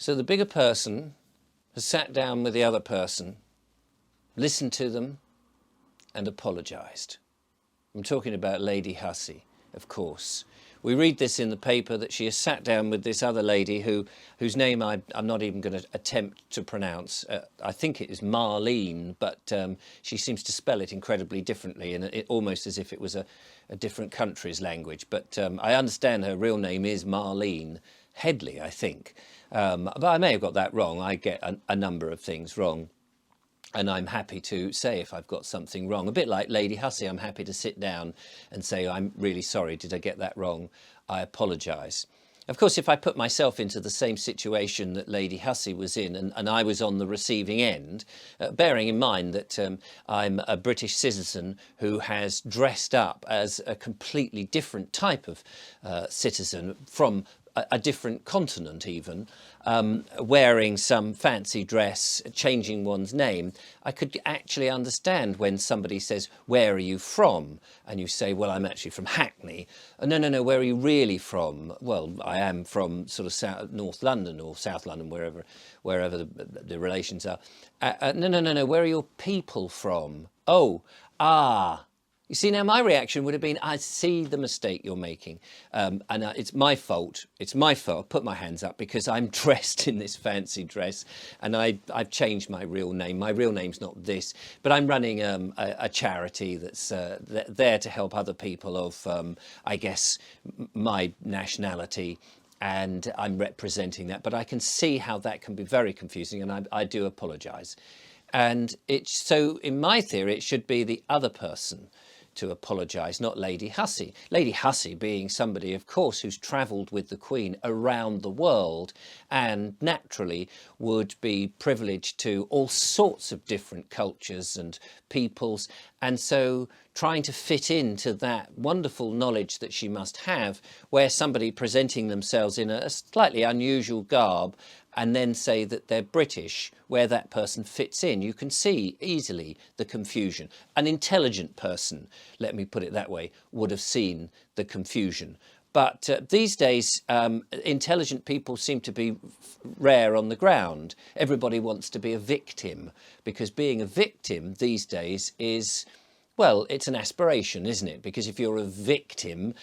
So the bigger person has sat down with the other person, listened to them and apologised. I'm talking about Lady Hussy, of course. We read this in the paper that she has sat down with this other lady whose name I'm not even going to attempt to pronounce. I think it is Marlene, but she seems to spell it incredibly differently, and almost as if it was a different country's language. But I understand her real name is Marlene Headley, I think. But I may have got that wrong. I get a number of things wrong. And I'm happy to say if I've got something wrong. A bit like Lady Hussy, I'm happy to sit down and say, I'm really sorry, did I get that wrong? I apologise. Of course, if I put myself into the same situation that Lady Hussy was in and I was on the receiving end, bearing in mind that I'm a British citizen who has dressed up as a completely different type of citizen from a different continent even, wearing some fancy dress, changing one's name, I could actually understand when somebody says, where are you from? And you say, well, I'm actually from Hackney. No, where are you really from? Well, I am from sort of North London or South London, wherever the relations are. No, where are your people from? Oh, ah. You see, now my reaction would have been, I see the mistake you're making, and it's my fault. It's my fault. Put my hands up because I'm dressed in this fancy dress, and I've changed my real name. My real name's not this, but I'm running a charity that's there to help other people of, I guess, my nationality. And I'm representing that, but I can see how that can be very confusing, and I do apologise. And so in my theory, it should be the other person to apologise, not Lady Hussy. Lady Hussy being somebody, of course, who's travelled with the Queen around the world and naturally would be privileged to all sorts of different cultures and peoples. And so trying to fit into that wonderful knowledge that she must have, where somebody presenting themselves in a slightly unusual garb and then say that they're British, where that person fits in. You can see easily the confusion. An intelligent person, let me put it that way, would have seen the confusion. But these days, intelligent people seem to be rare on the ground. Everybody wants to be a victim, because being a victim these days is, well, it's an aspiration, isn't it? Because if you're a victim,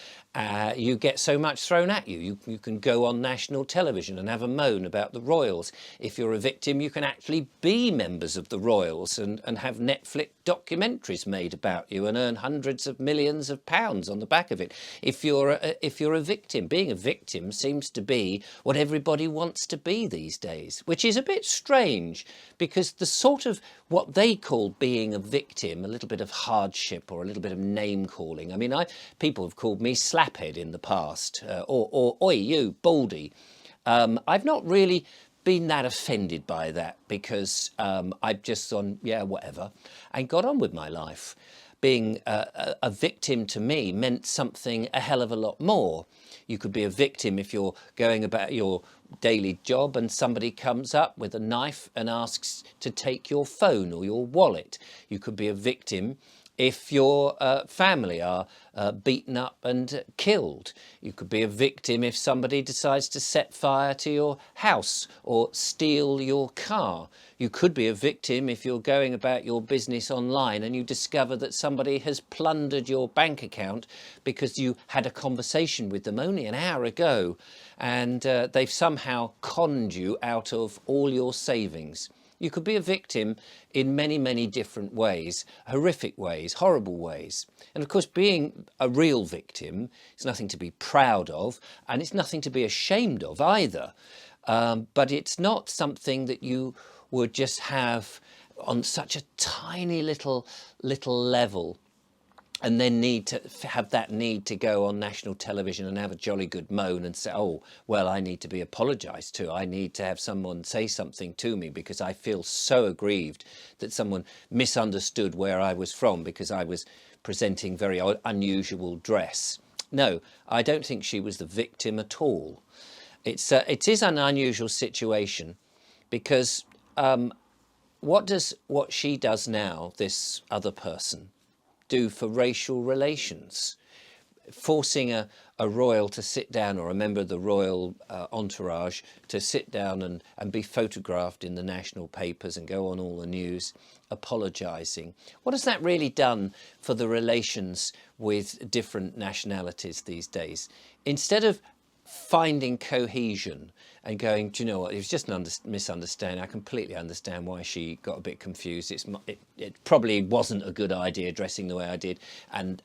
you get so much thrown at you. You can go on national television and have a moan about the royals. If you're a victim, you can actually be members of the royals and have Netflix documentaries made about you and earn hundreds of millions of pounds on the back of it. If you're a victim, being a victim seems to be what everybody wants to be these days, which is a bit strange, because the sort of what they call being a victim, a little bit of hardship or a little bit of name calling. I mean, people have called me slaphead in the past, or oi, you, baldy. I've not really been that offended by that, because I've just gone, yeah, whatever, and got on with my life. Being a victim to me meant something a hell of a lot more. You could be a victim if you're going about your daily job and somebody comes up with a knife and asks to take your phone or your wallet. You could be a victim if your family are beaten up and killed. You could be a victim if somebody decides to set fire to your house or steal your car. You could be a victim if you're going about your business online and you discover that somebody has plundered your bank account because you had a conversation with them only an hour ago, and they've somehow conned you out of all your savings. You could be a victim in many, many different ways, horrific ways, horrible ways. And of course, being a real victim is nothing to be proud of, and it's nothing to be ashamed of either. But it's not something that you would just have on such a tiny little level, and then need to have that need to go on national television and have a jolly good moan and say, oh, well, I need to be apologised to. I need to have someone say something to me because I feel so aggrieved that someone misunderstood where I was from because I was presenting very unusual dress. No, I don't think she was the victim at all. It is an unusual situation, because what she does now, this other person, do for racial relations, forcing a a royal to sit down, or a member of the royal entourage to sit down and be photographed in the national papers and go on all the news apologising. What has that really done for the relations with different nationalities these days? Instead of finding cohesion and going, do you know what, it was just an misunderstanding. I completely understand why she got a bit confused. It probably wasn't a good idea dressing the way I did, and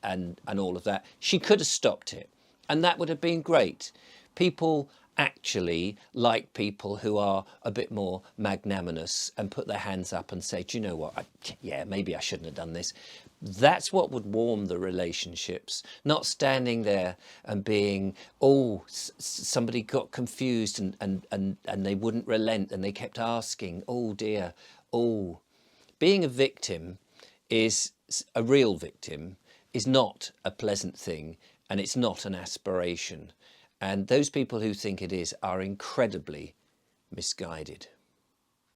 all of that. She could have stopped it, and that would have been great. People actually like people who are a bit more magnanimous and put their hands up and say, do you know what, yeah, maybe I shouldn't have done this. That's what would warm the relationships, not standing there and being, oh, somebody got confused and they wouldn't relent and they kept asking, oh dear, oh. Being a victim is, a real victim, is not a pleasant thing, and it's not an aspiration. And those people who think it is are incredibly misguided.